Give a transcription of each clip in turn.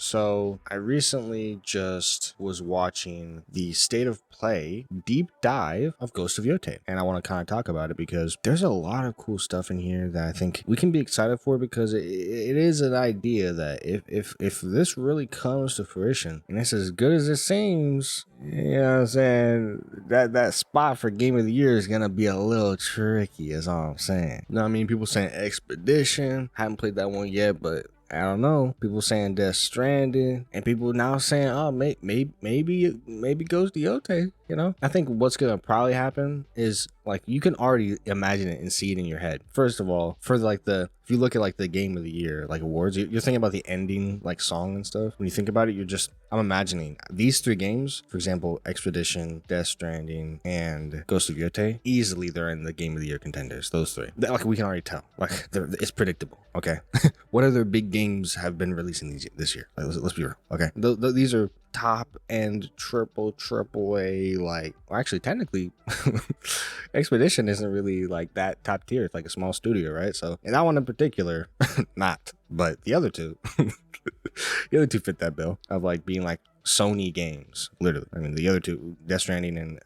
So I recently just was watching the state of play deep dive of Ghost of Yotei, and I want to kind of talk about it because there's a lot of cool stuff in here that I think we can be excited for, because it is an idea that if this really comes to fruition and it's as good as it seems, you know what I'm saying, that spot for game of the year is gonna be a little tricky, is all I'm saying. You know what I mean? People saying Expedition, haven't played that one yet, but I don't know. People saying Death Stranding, and people now saying, "Oh, maybe goes to Yotei." You know, I think what's gonna probably happen is, like, you can already imagine it and see it in your head. First of all, for like if you look at like the game of the year like awards, you're thinking about the ending like song and stuff. When you think about it, I'm imagining these three games, for example, Expedition, Death Stranding, and Ghost of Yotei. Easily, they're in the game of the year contenders. Those three, like, we can already tell. Like, it's predictable. Okay, what other big games have been releasing this year? Like, let's be real. Okay, these are top end triple A, like, well, actually technically Expedition isn't really like that top tier. It's like a small studio, right? So, and that one in particular, not, but the other two the other two fit that bill of like being like Sony games, literally. I mean, the other two, Death Stranding and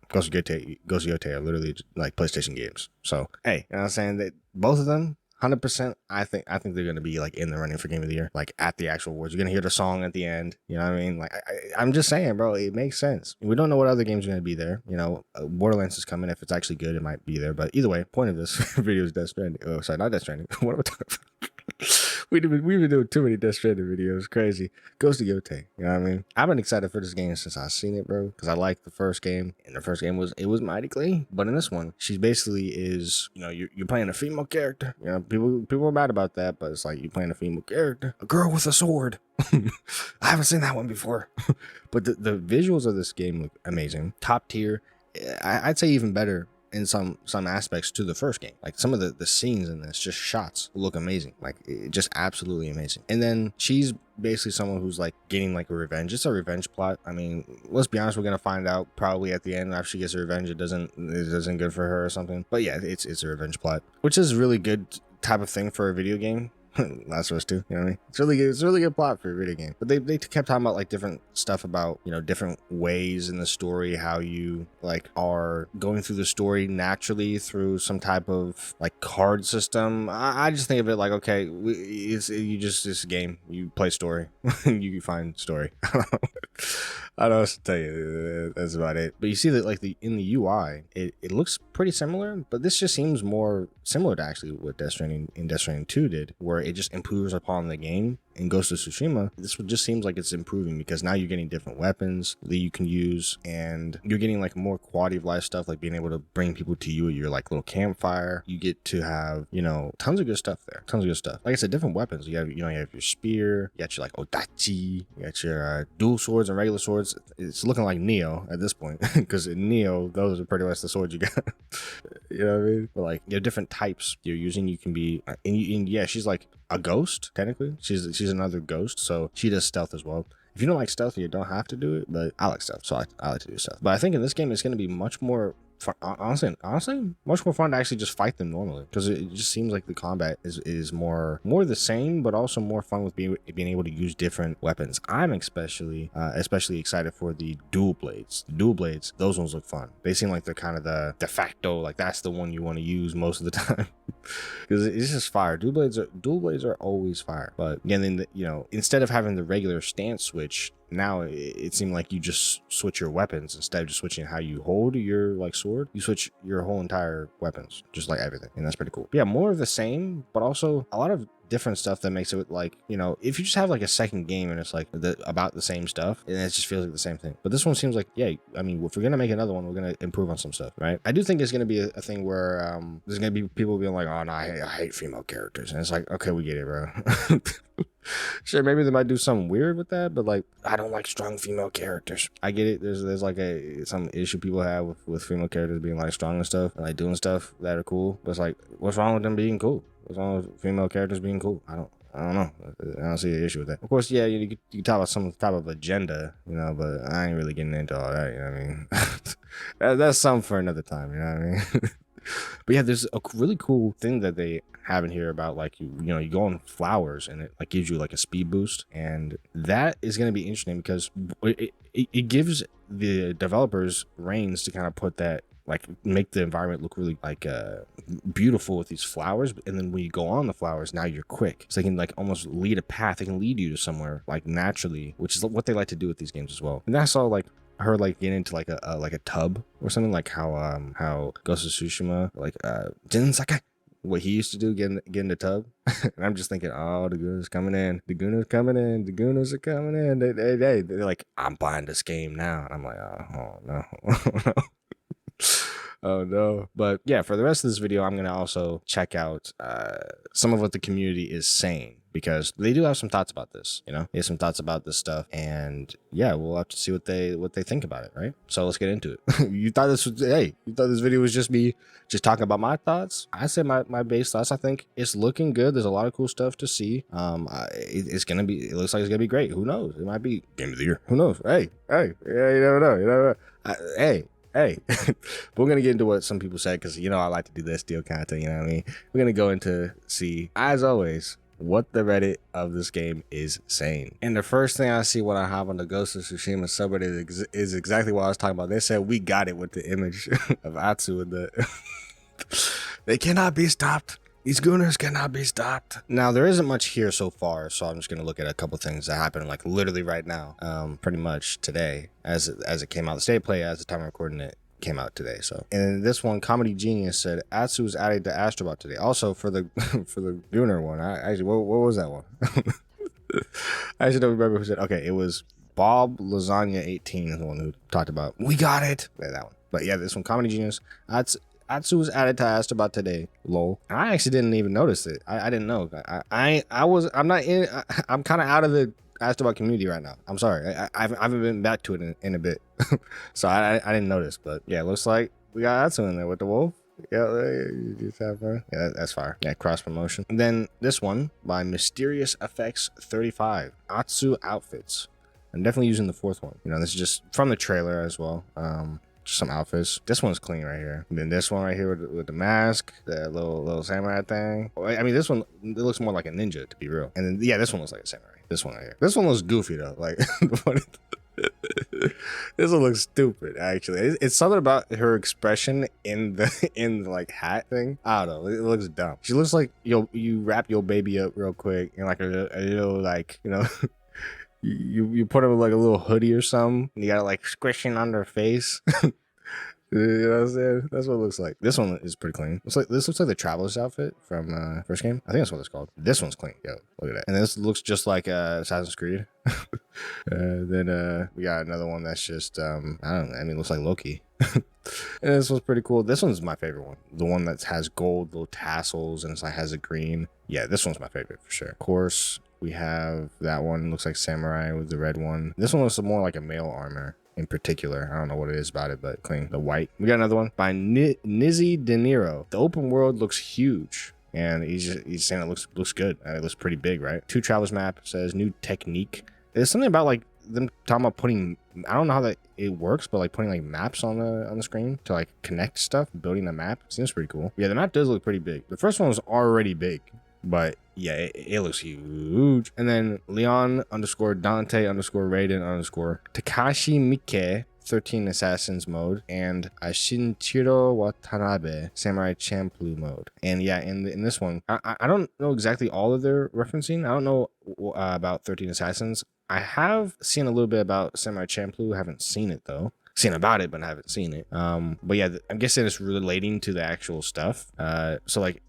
Ghost of Yotei are literally like PlayStation games. So hey, you know what I'm saying, that both of them 100%, I think they're gonna be like in the running for game of the year, like at the actual awards. You're gonna hear the song at the end. You know what I mean? Like, I'm just saying, bro, it makes sense. We don't know what other games are gonna be there. You know, Borderlands is coming. If it's actually good, it might be there. But either way, point of this video is Death Stranding. Oh, sorry, not Death Stranding. What am I talking about? We've been doing too many Death Stranding videos. Crazy. Goes to Yotei. You know what I mean? I've been excited for this game since I've seen it, bro. Because I liked the first game, and the first game was mighty clean. But in this one, she basically is, you know, you're playing a female character. You know, people are mad about that, but it's like you're playing a female character, a girl with a sword. I haven't seen that one before. But the visuals of this game look amazing, top tier. I'd say even better in some aspects to the first game. Like, some of the scenes in this, just shots, look amazing. Like, just absolutely amazing. And then she's basically someone who's like getting like a revenge. It's a revenge plot. I mean, let's be honest, we're gonna find out probably at the end, after she gets her revenge, it doesn't good for her or something. But yeah, it's a revenge plot, which is really good type of thing for a video game. Last of Us 2, you know what I mean? It's a really good plot for a video game. But they kept talking about like different stuff about, you know, different ways in the story, how you like are going through the story naturally through some type of like card system. I just think of it like, okay, it's this game, you play story, you find story. I don't know what to tell you. That's about it. But you see that like in the UI, it looks pretty similar, but this just seems more similar to actually what Death Stranding 2 did, where it just improves upon the game. In Ghost of Tsushima, this just seems like it's improving, because now you're getting different weapons that you can use, and you're getting like more quality of life stuff, like being able to bring people to you at your like little campfire. You get to have, you know, tons of good stuff there. Tons of good stuff. Like I said, different weapons. You have your spear, you got your like odachi, you got your dual swords and regular swords. It's looking like Neo at this point, because in Neo, those are pretty much the swords you got. You know what I mean? But like, you have different types you're using. You can be, and yeah, she's like a ghost technically. She's another ghost, so she does stealth as well. If you don't like stealth, you don't have to do it, but I like stealth, so I like to do stealth. But I think in this game, it's going to be much more fun, honestly, much more fun to actually just fight them normally, because it just seems like the combat is more the same, but also more fun with being able to use different weapons. I'm especially excited for the dual blades. Those ones look fun. They seem like they're kind of the de facto, like that's the one you want to use most of the time. Because it's just fire. Dual blades are always fire. But again, then you know, instead of having the regular stance switch, now it seemed like you just switch your weapons. Instead of just switching how you hold your like sword, you switch your whole entire weapons, just like everything, and that's pretty cool. But yeah, more of the same, but also a lot of different stuff that makes it like, you know, if you just have like a second game and it's like about the same stuff, and it just feels like the same thing. But this one seems like, yeah, I mean, if we're gonna make another one, we're gonna improve on some stuff, right? I do think it's gonna be a thing where there's gonna be people being like, oh no, I hate female characters, and it's like, okay, we get it, bro. Sure, maybe they might do something weird with that, but like, I don't like strong female characters. I get it. There's like some issue people have with female characters being like strong and stuff, and like doing stuff that are cool. But it's like, what's wrong with them being cool? What's wrong with female characters being cool? I don't know. I don't see an issue with that. Of course, yeah, you can talk about some type of agenda, you know, but I ain't really getting into all that. You know what I mean? That's something for another time. You know what I mean? But yeah, there's a really cool thing that they have in here about like you know you go on flowers and it like gives you like a speed boost, and that is going to be interesting because it gives the developers reins to kind of put that, like make the environment look really like beautiful with these flowers. And then when you go on the flowers, now you're quick, so they can like almost lead a path. They can lead you to somewhere like naturally, which is what they like to do with these games as well. And I saw like her like get into like a tub or something, like how Ghost of Tsushima, like Jin Sakai, what he used to do, get in the tub. And I'm just thinking, oh, the Gunas coming in, the Gunas coming in, the Gunas are coming in. They're like, I'm buying this game now. And I'm like, oh no. Oh no. But yeah, for the rest of this video, I'm gonna also check out some of what the community is saying, because they do have some thoughts about this. You know, they have some thoughts about this stuff, and yeah, we'll have to see what they think about it, right? So let's get into it. You thought this video was just me just talking about my thoughts? I said my base thoughts. I think it's looking good. There's a lot of cool stuff to see. It looks like it's gonna be great. Who knows? It might be game of the year. Who knows? Hey, yeah, you never know. Hey, but we're going to get into what some people said, because, you know, I like to do this deal kind of thing, you know what I mean? We're going to go into see, as always, what the Reddit of this game is saying. And the first thing I see when I hop on the Ghost of Tsushima subreddit is exactly what I was talking about. They said, we got it with the image of Atsu and the... They cannot be stopped. These Gooners cannot be stopped. Now, there isn't much here so far, so I'm just going to look at a couple things that happened, like, literally right now, pretty much today, as it came out. The state of play, as the time I'm recording it, came out today. So, and this one, Comedy Genius said, Atsu was added to Astrobot today. Also, for the for the Gooner one, what was that one? I actually don't remember who said. Okay, it was Bob Lasagna 18 is the one who talked about, we got it. Yeah, that one. But yeah, this one, Comedy Genius, Atsu was added to Astrobot today. Lol. I actually didn't even notice it. I didn't know. I'm kind of out of the Astrobot community right now. I'm sorry. I haven't been back to it in a bit. So I didn't notice. But yeah, it looks like we got Atsu in there with the wolf. Yeah, you just have fun. Yeah, that's fire. Yeah, cross promotion. And then this one by Mysterious Effects 35. Atsu outfits. I'm definitely using the fourth one. You know, this is just from the trailer as well. Just some outfits. This one's clean right here. And then this one right here with the mask, the little samurai thing. I mean, this one, it looks more like a ninja, to be real. And then yeah, this one looks like a samurai. This one right here. This one looks goofy though. Like this one looks stupid. Actually, it's something about her expression in the like hat thing. I don't know. It looks dumb. She looks like you wrap your baby up real quick in like a little like, you know. You put her with like a little hoodie or something, and you got it like squishing on their face. You know what I'm saying? That's what it looks like. This one is pretty clean. This looks like the Traveler's outfit from first game. I think that's what it's called. This one's clean. Yo, look at that. And this looks just like Assassin's Creed. Then we got another one that's just I don't know. I mean, it looks like Loki. And this one's pretty cool. This one's my favorite one. The one that has gold little tassels and has a green. Yeah, this one's my favorite for sure. Of course, we have that one. Looks like samurai with the red one. This one looks more like a male armor in particular. I don't know what it is about it, but clean. The white. We got another one by Nizzy De Niro. The open world looks huge. And he's saying it looks good. It looks pretty big, right? 2 Travelers map says new technique. There's something about like them talking about putting, I don't know how that it works, but like putting like maps on the screen to like connect stuff, building a map. Seems pretty cool. Yeah, the map does look pretty big. The first one was already big, but yeah, it looks huge. And then Leon _ Dante _ Raiden _ Takashi Miike 13 Assassins mode, and Shinichiro Watanabe Samurai Champloo mode. And yeah, in this one, I don't know exactly all of their referencing. I don't know about 13 Assassins. I have seen a little bit about Samurai Champloo. Haven't seen it though. Seen about it, but I haven't seen it. But yeah, I'm guessing it's relating to the actual stuff. So like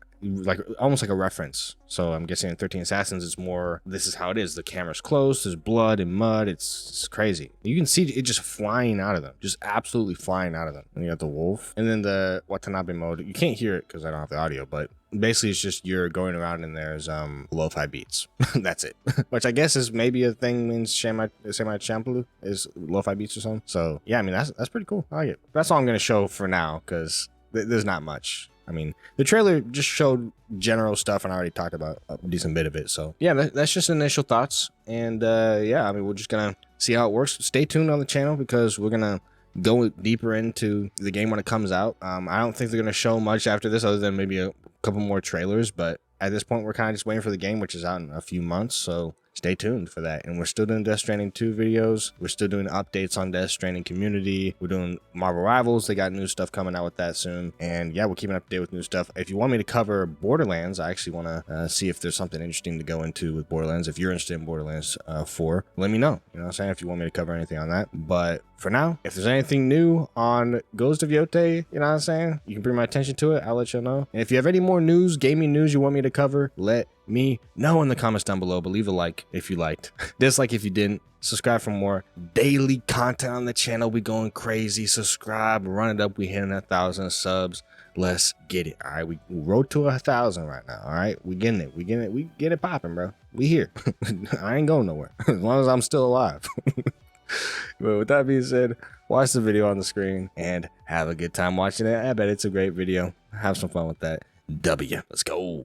almost like a reference. So I'm guessing in 13 Assassins, it's more, this is how it is. The camera's close, there's blood and mud. It's crazy. You can see it just flying out of them, just absolutely flying out of them. And you got the wolf. And then the Watanabe mode, you can't hear it because I don't have the audio, but basically it's just you're going around and there's lo-fi beats. That's it. Which I guess is maybe a thing means Samurai Champloo is lo-fi beats or something. So yeah, I mean, that's pretty cool. I like it. That's all I'm going to show for now, because there's not much. I mean, the trailer just showed general stuff, and I already talked about a decent bit of it. So yeah, that's just initial thoughts. And yeah, I mean, we're just gonna see how it works. Stay tuned on the channel, because we're gonna go deeper into the game when it comes out. I don't think they're going to show much after this other than maybe a couple more trailers, but at this point, we're kind of just waiting for the game, which is out in a few months, so stay tuned for that. And we're still doing Death Stranding 2 videos. We're still doing updates on Death Stranding community. We're doing Marvel Rivals. They got new stuff coming out with that soon. And yeah, we're keeping up to date with new stuff. If you want me to cover Borderlands, I actually want to see if there's something interesting to go into with Borderlands. If you're interested in Borderlands 4, let me know. You know what I'm saying? If you want me to cover anything on that. But for now, if there's anything new on Ghost of Yotei, you know what I'm saying? You can bring my attention to it. I'll let you know. And if you have any more news, gaming news you want me to cover, let me know in the comments down below. But leave a like if you liked. Dislike if you didn't. Subscribe for more daily content on the channel. We going crazy. Subscribe. Run it up. We hitting 1,000 subs. Let's get it. All right. We rode to 1,000 right now. All right. We getting it. We getting it. We get it popping, bro. We here. I ain't going nowhere. As long as I'm still alive. But with that being said, watch the video on the screen and have a good time watching it. I bet it's a great video. Have some fun with that. W. Let's go.